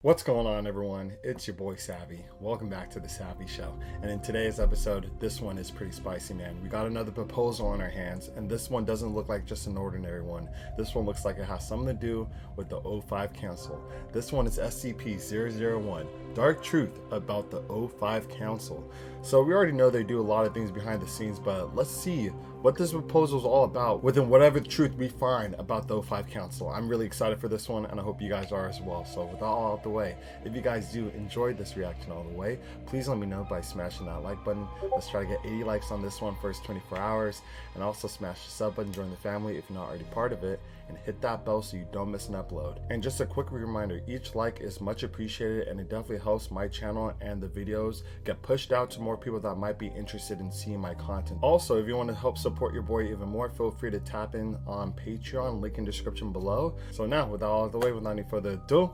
What's going on, everyone? It's your boy Savvy. Welcome back to the Savvy Show. And in today's episode, this one is pretty spicy, man. We got another proposal on our hands, and this one doesn't look like just an ordinary one. This one looks like it has something to do with the 05 Council. This one is SCP-001, Dark Truth About the 05 Council. So we already know they do a lot of things behind the scenes, but let's see what this proposal is all about within whatever truth we find about the 05 Council. I'm really excited for this one, and I hope you guys are as well. So with all out the way, if you guys do enjoy this reaction all the way, please let me know by smashing that like button. Let's try to get 80 likes on this one first 24 hours, and also smash the sub button, join the family if you're not already part of it, and hit that bell so you don't miss an upload. And just a quick reminder, each like is much appreciated, and it definitely helps my channel and the videos get pushed out to more people that might be interested in seeing my content. Also, if you want to help support your boy even more, feel free to tap in on Patreon, link in description below. So now, without all the way, without any further ado,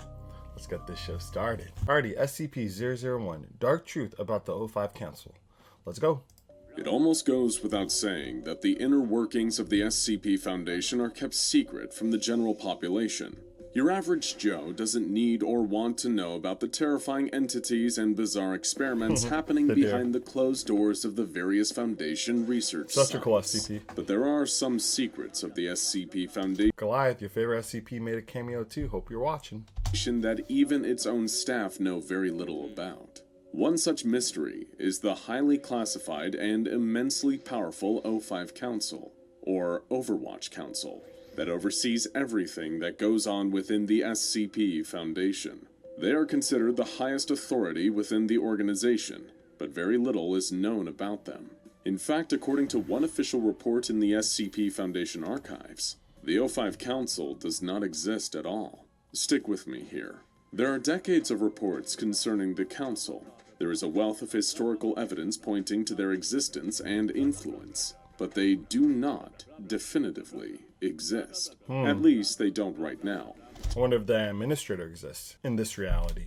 let's get this show started. Alrighty, SCP-001, Dark Truth About the 05 Council. Let's go. It almost goes without saying that the inner workings of the SCP Foundation are kept secret from the general population. Your average Joe doesn't need or want to know about the terrifying entities and bizarre experiments happening behind the closed doors of the various Foundation research sites. Such a cool SCP. But there are some secrets of the SCP Foundation Goliath, your favorite SCP, made a cameo too. Hope you're watching. that even its own staff know very little about. One such mystery is the highly classified and immensely powerful 05 Council, or Overwatch Council, that oversees everything that goes on within the SCP Foundation. They are considered the highest authority within the organization, but very little is known about them. In fact, according to one official report in the SCP Foundation archives, the 05 Council does not exist at all. Stick with me here. There are decades of reports concerning the Council. There is a wealth of historical evidence pointing to their existence and influence, but they do not definitively exist. At least they don't right now. I wonder if the administrator exists in this reality.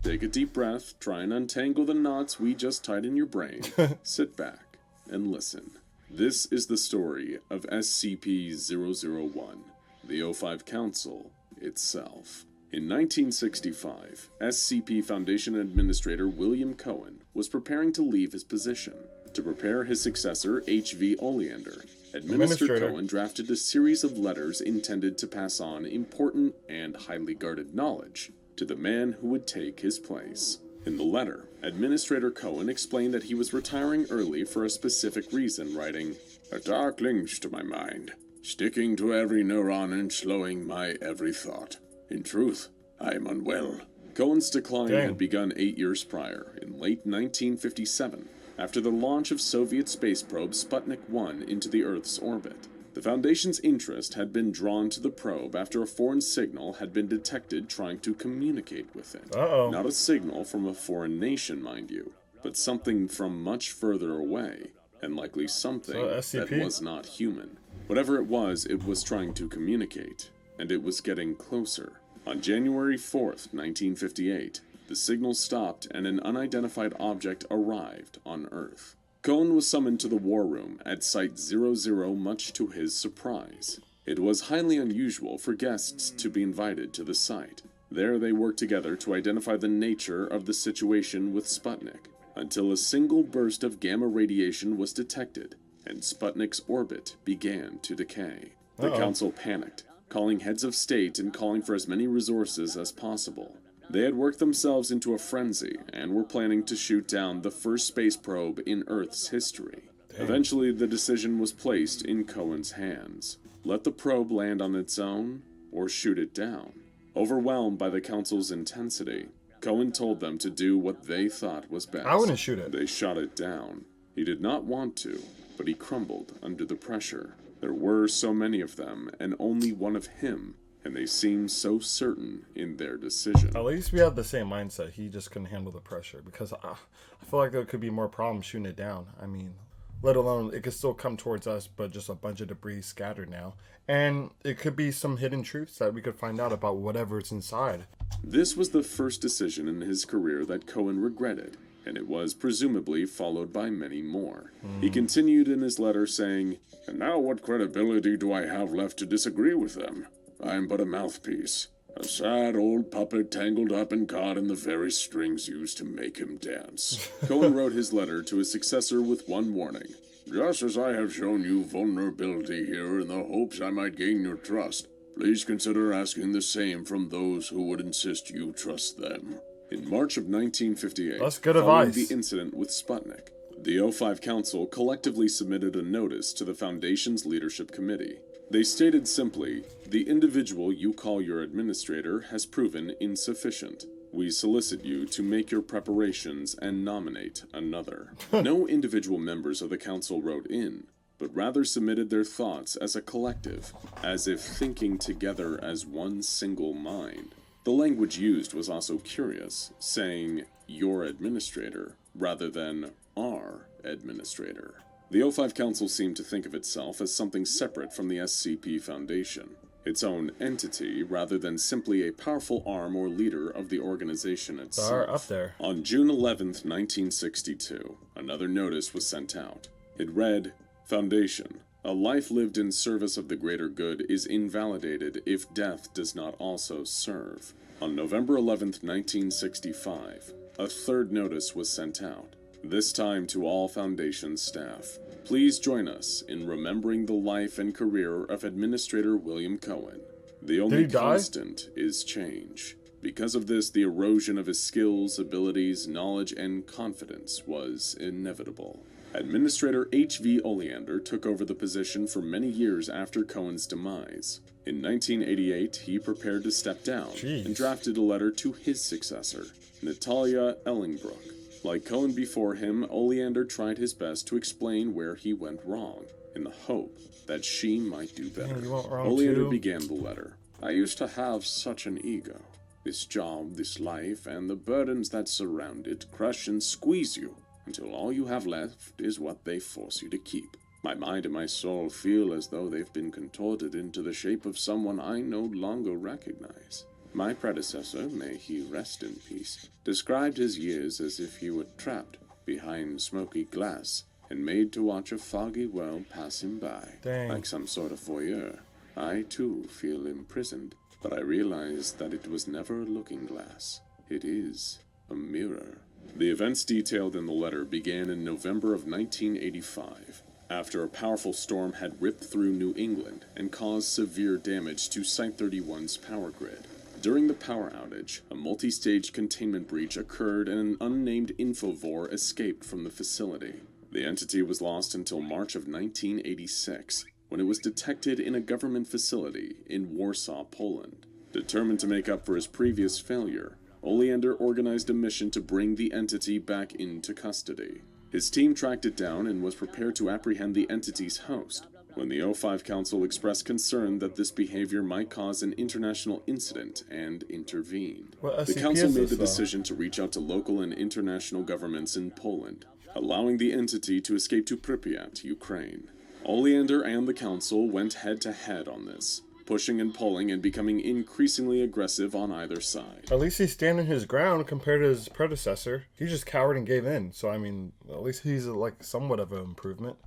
Take a deep breath, try and untangle the knots we just tied in your brain. Sit back and listen. This is the story of SCP-001, the 05 Council itself. In 1965, SCP Foundation Administrator William Cohen was preparing to leave his position. To prepare his successor, H.V. Oleander, Administrator Cohen drafted a series of letters intended to pass on important and highly guarded knowledge to the man who would take his place. In the letter, Administrator Cohen explained that he was retiring early for a specific reason, writing, "A dark link to my mind, sticking to every neuron and slowing my every thought. In truth, I am unwell." Cohen's decline had begun 8 years prior, in late 1957, after the launch of Soviet space probe Sputnik 1 into the Earth's orbit. The Foundation's interest had been drawn to the probe after a foreign signal had been detected trying to communicate with it. Not a signal from a foreign nation, mind you, but something from much further away, and likely something that was not human. Whatever it was trying to communicate, and it was getting closer. On January 4th, 1958, the signal stopped and an unidentified object arrived on Earth. Cohen was summoned to the war room at Site 00 much to his surprise. It was highly unusual for guests to be invited to the site. There they worked together to identify the nature of the situation with Sputnik, until a single burst of gamma radiation was detected, and Sputnik's orbit began to decay. The Council panicked, calling heads of state and calling for as many resources as possible. They had worked themselves into a frenzy and were planning to shoot down the first space probe in Earth's history. Eventually, the decision was placed in Cohen's hands. Let the probe land on its own, or shoot it down. Overwhelmed by the Council's intensity, Cohen told them to do what they thought was best. I wouldn't shoot it. They shot it down. He did not want to, but he crumbled under the pressure. There were so many of them, and only one of him, and they seemed so certain in their decision. At least we had the same mindset. He just couldn't handle the pressure, because I feel like there could be more problems shooting it down. I mean, let alone it could still come towards us, but just a bunch of debris scattered now. And it could be some hidden truths that we could find out about whatever's inside. This was the first decision in his career that Cohen regretted, and it was presumably followed by many more. He continued in his letter saying, "And now what credibility do I have left to disagree with them? I am but a mouthpiece. A sad old puppet tangled up and caught in the very strings used to make him dance. Cohen wrote his letter to his successor with one warning. Just as I have shown you vulnerability here in the hopes I might gain your trust, please consider asking the same from those who would insist you trust them. In March of 1958, That's good following advice. the incident with Sputnik, the O5 Council collectively submitted a notice to the Foundation's Leadership Committee. They stated simply, the individual you call your administrator has proven insufficient. We solicit you to make your preparations and nominate another. No individual members of the council wrote in, but rather submitted their thoughts as a collective, as if thinking together as one single mind. The language used was also curious, saying, your administrator, rather than our administrator. The O5 Council seemed to think of itself as something separate from the SCP Foundation, its own entity rather than simply a powerful arm or leader of the organization itself. They're up there. On June 11th, 1962, another notice was sent out. It read, Foundation, a life lived in service of the greater good is invalidated if death does not also serve. On November 11th, 1965, a third notice was sent out. This time to all Foundation staff. Please join us in remembering the life and career of Administrator William Cohen. The only constant is change. Because of this, the erosion of his skills, abilities, knowledge, and confidence was inevitable. Administrator H.V. Oleander took over the position for many years after Cohen's demise. In 1988, he prepared to step down and drafted a letter to his successor, Natalia Ellingbrook. Like Cohen before him, Oleander tried his best to explain where he went wrong, in the hope that she might do better. Oleander began the letter. I used to have such an ego. This job, this life, and the burdens that surround it crush and squeeze you until all you have left is what they force you to keep. My mind and my soul feel as though they've been contorted into the shape of someone I no longer recognize. My predecessor, may he rest in peace, described his years as if he were trapped behind smoky glass and made to watch a foggy world pass him by, like some sort of voyeur. I, too, feel imprisoned, but I realize that it was never a looking glass. It is a mirror. The events detailed in the letter began in November of 1985, after a powerful storm had ripped through New England and caused severe damage to Site 31's power grid. During the power outage, a multi-stage containment breach occurred and an unnamed infovore escaped from the facility. The entity was lost until March of 1986, when it was detected in a government facility in Warsaw, Poland. Determined to make up for his previous failure, Oleander organized a mission to bring the entity back into custody. His team tracked it down and was prepared to apprehend the entity's host, when the O5 Council expressed concern that this behavior might cause an international incident and intervened. The Council made the decision to reach out to local and international governments in Poland, allowing the entity to escape to Pripyat, Ukraine. Oleander and the Council went head-to-head on this, pushing and pulling and becoming increasingly aggressive on either side. At least he's standing his ground compared to his predecessor. He just cowered and gave in, so I mean, at least he's like somewhat of an improvement.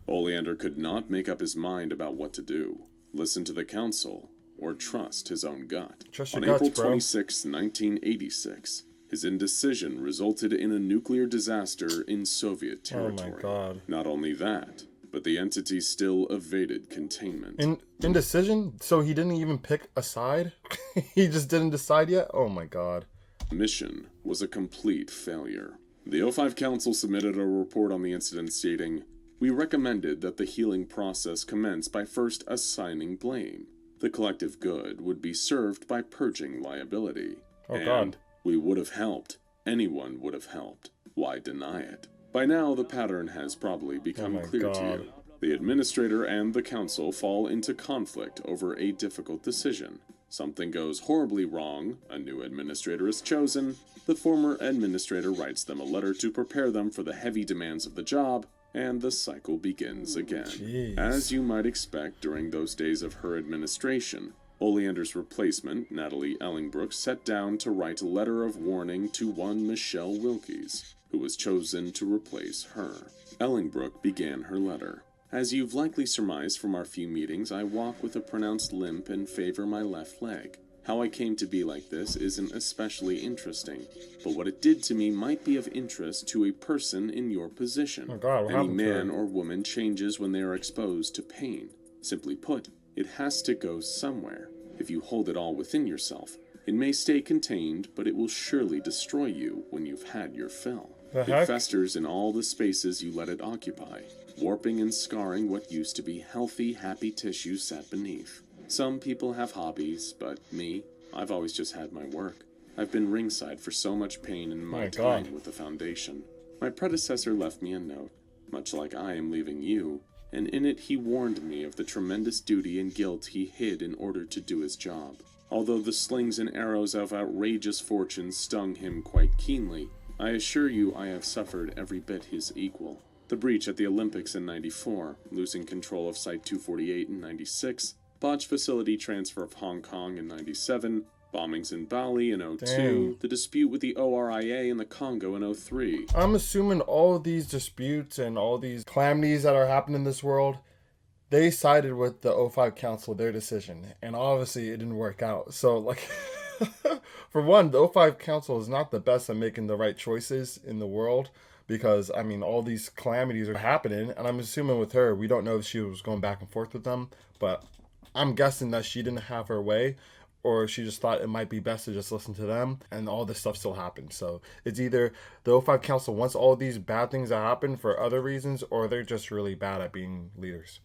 Oleander could not make up his mind about what to do, listen to the council, or trust his own gut. On April 26, 1986, his indecision resulted in a nuclear disaster in Soviet territory. Oh my God. Not only that, but the entity still evaded containment. Indecision? So he didn't even pick a side? He just didn't decide yet? Oh my God. The mission was a complete failure. The O5 Council submitted a report on the incident stating, we recommended that the healing process commence by first assigning blame. The collective good would be served by purging liability. God. We would have helped. Anyone would have helped. Why deny it? By now, the pattern has probably become clear to you. The administrator and the council fall into conflict over a difficult decision. Something goes horribly wrong, a new administrator is chosen, the former administrator writes them a letter to prepare them for the heavy demands of the job, and the cycle begins again. Jeez. As you might expect during those days of her administration, Oleander's replacement, Natalie Ellingbrook, sat down to write a letter of warning to one Michelle Wilkes, who was chosen to replace her. Ellingbrook began her letter. As you've likely surmised from our few meetings, I walk with a pronounced limp and favor my left leg. How I came to be like this isn't especially interesting, but what it did to me might be of interest to a person in your position. Oh God, what Any happened to man her? or woman changes when they are exposed to pain. Simply put, it has to go somewhere. If you hold it all within yourself, it may stay contained, but it will surely destroy you when you've had your fill. The It heck? festers in all the spaces you let it occupy, warping and scarring what used to be healthy, happy tissue sat beneath. Some people have hobbies, but me, I've always just had my work. I've been ringside for so much pain in my God. time with the Foundation. My predecessor left me a note, much like I am leaving you, and in it he warned me of the tremendous duty and guilt he hid in order to do his job. Although the slings and arrows of outrageous fortune stung him quite keenly, I assure you I have suffered every bit his equal. The breach at the Olympics in '94, losing control of Site 248 in '96, botched facility transfer of Hong Kong in '97, bombings in Bali in '02, Dang. the dispute with the ORIA in the Congo in '03. I'm assuming all of these disputes and all these calamities that are happening in this world, they sided with the O5 Council, their decision. And obviously it didn't work out. So, like, for one, the O5 Council is not the best at making the right choices in the world. Because, I mean, all these calamities are happening. And I'm assuming with her, we don't know if she was going back and forth with them. But I'm guessing that she didn't have her way, or she just thought it might be best to just listen to them, and all this stuff still happened. So it's either the O5 Council wants all these bad things to happen for other reasons, or they're just really bad at being leaders.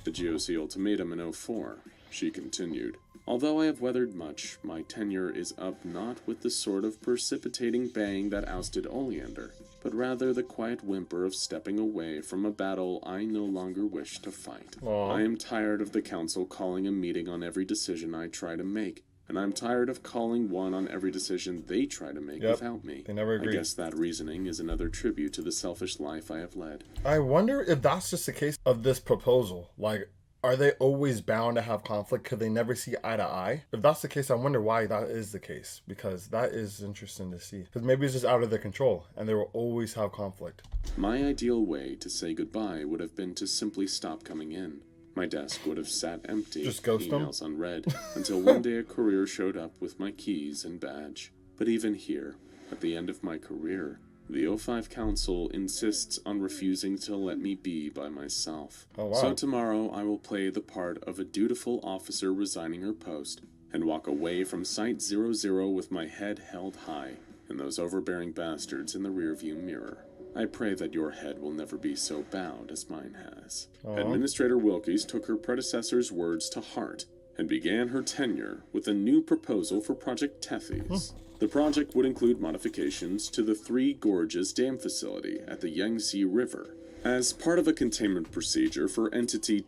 The GOC ultimatum in '04, she continued. Although I have weathered much, my tenure is up not with the sort of precipitating bang that ousted Oleander, but rather the quiet whimper of stepping away from a battle I no longer wish to fight. Aw. I am tired of the council calling a meeting on every decision I try to make, and I'm tired of calling one on every decision they try to make Yep. without me. They never I agree. guess that reasoning is another tribute to the selfish life I have led. I wonder if that's just the case of this proposal. Like, are they always bound to have conflict? Could they never see eye to eye? If that's the case, I wonder why that is the case. Because that is interesting to see. Because maybe it's just out of their control, and they will always have conflict. My ideal way to say goodbye would have been to simply stop coming in. My desk would have sat empty, Just ghost them? emails unread, until one day a courier showed up with my keys and badge. But even here, at the end of my career, the O5 Council insists on refusing to let me be by myself. Oh, wow. So tomorrow I will play the part of a dutiful officer resigning her post, and walk away from Site 00 with my head held high, and those overbearing bastards in the rearview mirror. I pray that your head will never be so bowed as mine has. Aw. Administrator Wilkes took her predecessor's words to heart, and began her tenure with a new proposal for Project Tethys. The project would include modifications to the Three Gorges Dam facility at the Yangtze River. As part of a containment procedure for Entity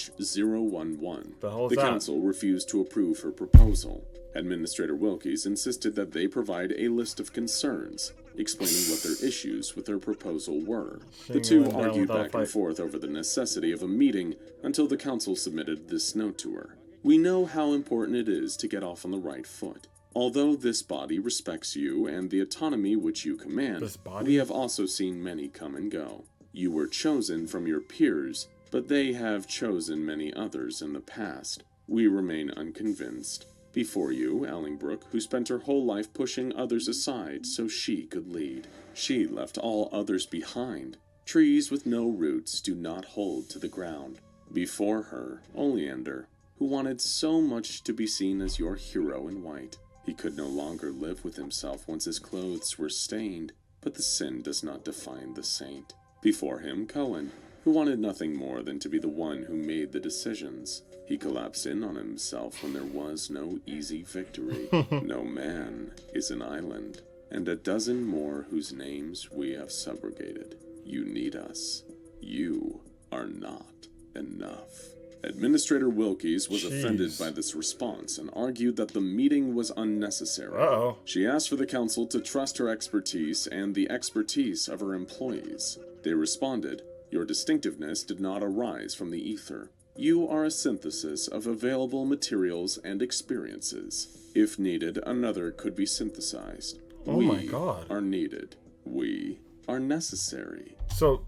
2005-C-ET-011, The hell is the that? Council refused to approve her proposal. Administrator Wilkes insisted that they provide a list of concerns, explaining what their issues with her proposal were. The two went down argued without a back and fight. forth over the necessity of a meeting until the Council submitted this note to her. We know how important it is to get off on the right foot. Although this body respects you and the autonomy which you command, This body? we have also seen many come and go. You were chosen from your peers, but they have chosen many others in the past. We remain unconvinced. Before you, Ellingbrook, who spent her whole life pushing others aside so she could lead. She left all others behind. Trees with no roots do not hold to the ground. Before her, Oleander, who wanted so much to be seen as your hero in white. He could no longer live with himself once his clothes were stained, but the sin does not define the saint. Before him, Cohen, who wanted nothing more than to be the one who made the decisions. He collapsed in on himself when there was no easy victory. No man is an island, and a dozen more whose names we have subrogated. You need us. You are not enough. Administrator Wilkes was offended by this response and argued that the meeting was unnecessary. Uh-oh. She asked for the council to trust her expertise and the expertise of her employees. They responded, "Your distinctiveness did not arise from the ether. You are a synthesis of available materials and experiences. If needed, another could be synthesized. Oh We my God. are needed. We are necessary." So,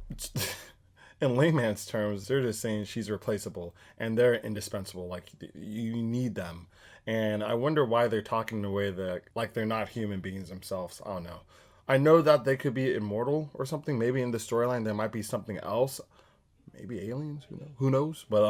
In layman's terms, they're just saying she's replaceable and they're indispensable. Like you need them. And I wonder why they're talking in a way that like they're not human beings themselves. I don't know. I know that they could be immortal or something. Maybe in the storyline there might be something else. Maybe aliens. Who knows? But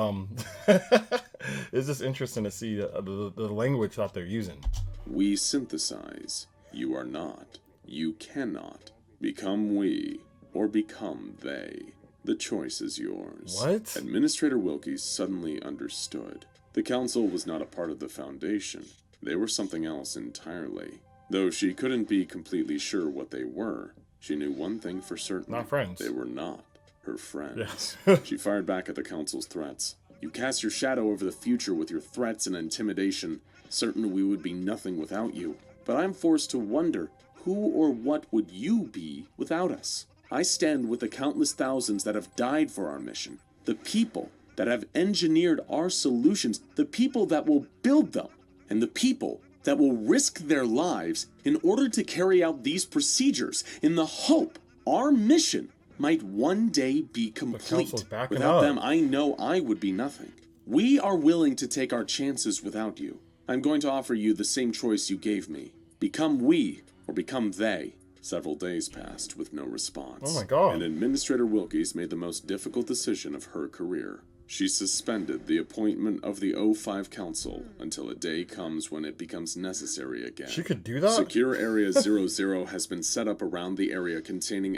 it's just interesting to see the language that they're using. We synthesize. You are not. You cannot. Become we or become they. The choice is yours. What? Administrator Wilkie suddenly understood. The council was not a part of the Foundation. They were something else entirely. Though she couldn't be completely sure what they were, she knew one thing for certain. Not friends. They were not her friends. Yes. She fired back at the council's threats. You cast your shadow over the future with your threats and intimidation, certain we would be nothing without you. But I'm forced to wonder, who or what would you be without us? I stand with the countless thousands that have died for our mission, the people that have engineered our solutions, the people that will build them, and the people that will risk their lives in order to carry out these procedures in the hope our mission might one day be complete. Without them, I know I would be nothing. We are willing to take our chances without you. I'm going to offer you the same choice you gave me. Become we or become they. Several days passed with no response. Oh my God. And Administrator Wilkes made the most difficult decision of her career. She suspended the appointment of the O5 Council until a day comes when it becomes necessary again. She could do that? Secure Area 00 has been set up around the area containing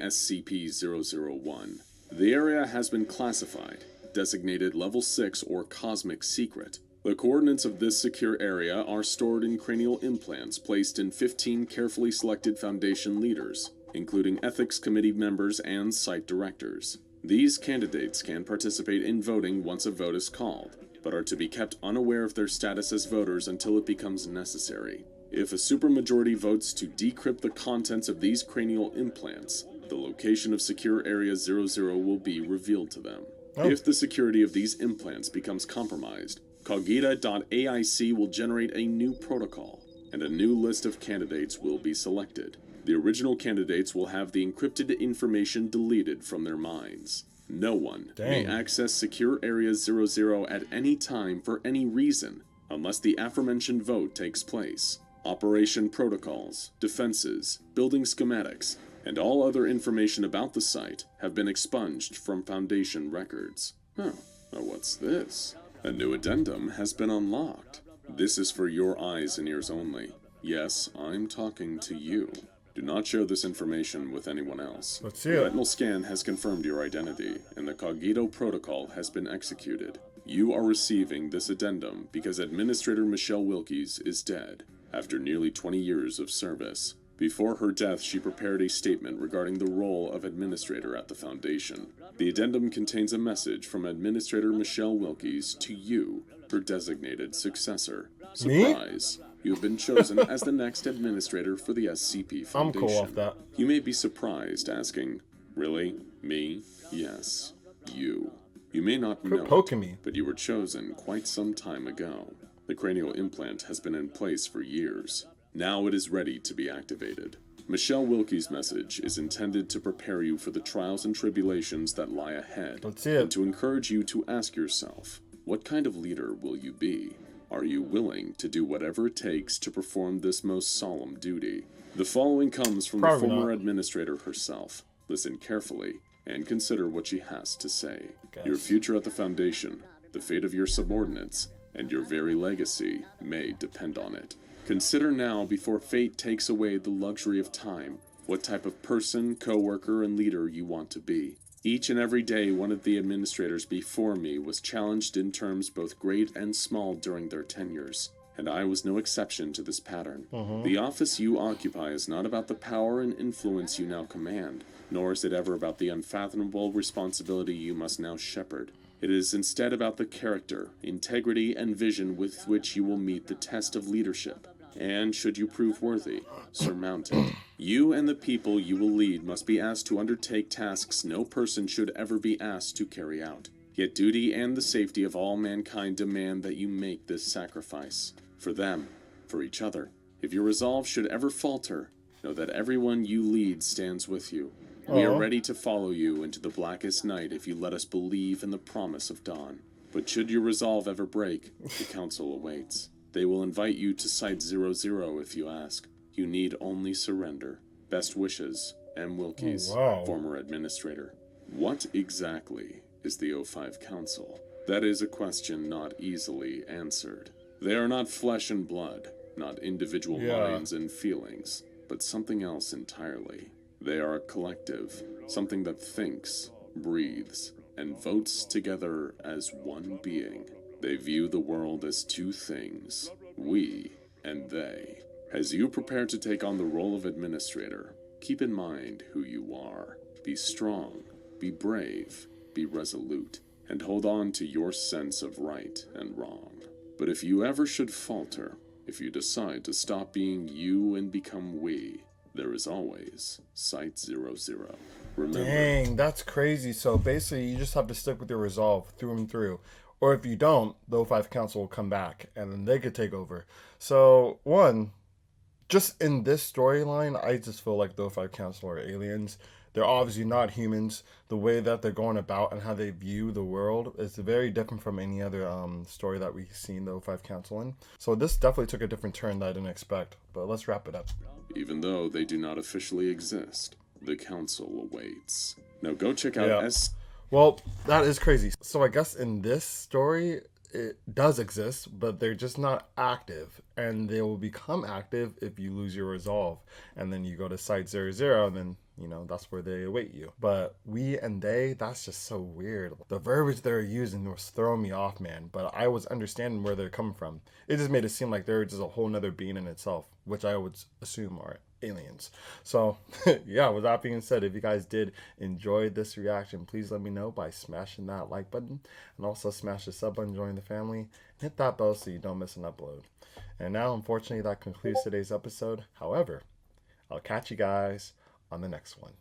SCP-001. The area has been classified, designated Level 6 or Cosmic Secret. The coordinates of this secure area are stored in cranial implants placed in 15 carefully selected Foundation leaders, including Ethics Committee members and Site Directors. These candidates can participate in voting once a vote is called, but are to be kept unaware of their status as voters until it becomes necessary. If a supermajority votes to decrypt the contents of these cranial implants, the location of Secure Area 00 will be revealed to them. Oh. If the security of these implants becomes compromised, Cogita.aic will generate a new protocol, and a new list of candidates will be selected. The original candidates will have the encrypted information deleted from their minds. No one may access Secure Area 00 at any time for any reason, unless the aforementioned vote takes place. Operation protocols, defenses, building schematics, and all other information about the site have been expunged from Foundation records. Oh, now what's this? A new addendum has been unlocked. This is for your eyes and ears only. Yes, I'm talking to you. Do not share this information with anyone else. Let's see The it. retinal scan has confirmed your identity, and the Cogito protocol has been executed. You are receiving this addendum because Administrator Michelle Wilkes is dead, after nearly 20 years of service. Before her death, she prepared a statement regarding the role of Administrator at the Foundation. The addendum contains a message from Administrator Michelle Wilkes to you, her designated successor. Surprise! You have been chosen as the next administrator for the SCP Foundation. I'm cool off that. You may be surprised, asking, really? Me? Yes, you. You may not know poking it, me. but you were chosen quite some time ago. The cranial implant has been in place for years. Now it is ready to be activated. Michelle Wilkes' message is intended to prepare you for the trials and tribulations that lie ahead, Let's see it. and to encourage you to ask yourself, what kind of leader will you be? Are you willing to do whatever it takes to perform this most solemn duty? The following comes from the former administrator herself. Listen carefully and consider what she has to say. Your future at the Foundation, the fate of your subordinates, and your very legacy may depend on it. Consider now, before fate takes away the luxury of time, what type of person, co-worker, and leader you want to be. Each and every day, one of the administrators before me was challenged in terms both great and small during their tenures, and I was no exception to this pattern. The office you occupy is not about the power and influence you now command, nor is it ever about the unfathomable responsibility you must now shepherd. It is instead about the character, integrity, and vision with which you will meet the test of leadership, and, should you prove worthy, surmount it. You and the people you will lead must be asked to undertake tasks no person should ever be asked to carry out. Yet duty and the safety of all mankind demand that you make this sacrifice. For them, for each other. If your resolve should ever falter, know that everyone you lead stands with you. We are Aw. ready to follow you into the blackest night if you let us believe in the promise of dawn. But should your resolve ever break, the Council awaits. They will invite you to Site-00 if you ask. You need only surrender. Best wishes, M. Wilkies, wow. former administrator. What exactly is the O5 Council? That is a question not easily answered. They are not flesh and blood, not individual minds and feelings, but something else entirely. They are a collective, something that thinks, breathes, and votes together as one being. They view the world as two things, we and they. As you prepare to take on the role of administrator, keep in mind who you are. Be strong, be brave, be resolute, and hold on to your sense of right and wrong. But if you ever should falter, if you decide to stop being you and become we, there is always Site-00. Remember, Dang, that's crazy. So basically, you just have to stick with your resolve through and through. Or if you don't, the O5 Council will come back and then they could take over. So, one, just in this storyline, I just feel like the O5 Council are aliens. They're obviously not humans. The way that they're going about and how they view the world is very different from any other story that we've seen the O5 Council in. So this definitely took a different turn that I didn't expect. But let's wrap it up. even though they do not officially exist, the Council awaits. Now go check out Yeah. Well, that is crazy. So I guess in this story, it does exist, but they're just not active. And they will become active if you lose your resolve. And then you go to Site-00, and then, that's where they await you. But we and they, that's just so weird. The verbiage they're using was throwing me off, man. But I was understanding where they're coming from. It just made it seem like they're just a whole nother being in itself, which I would assume are aliens. So yeah, with that being said, if you guys did enjoy this reaction, please let me know by smashing that like button, and also smash the sub button, join the family, and hit that bell so you don't miss an upload. And now, unfortunately, that concludes today's episode. However, I'll catch you guys on the next one.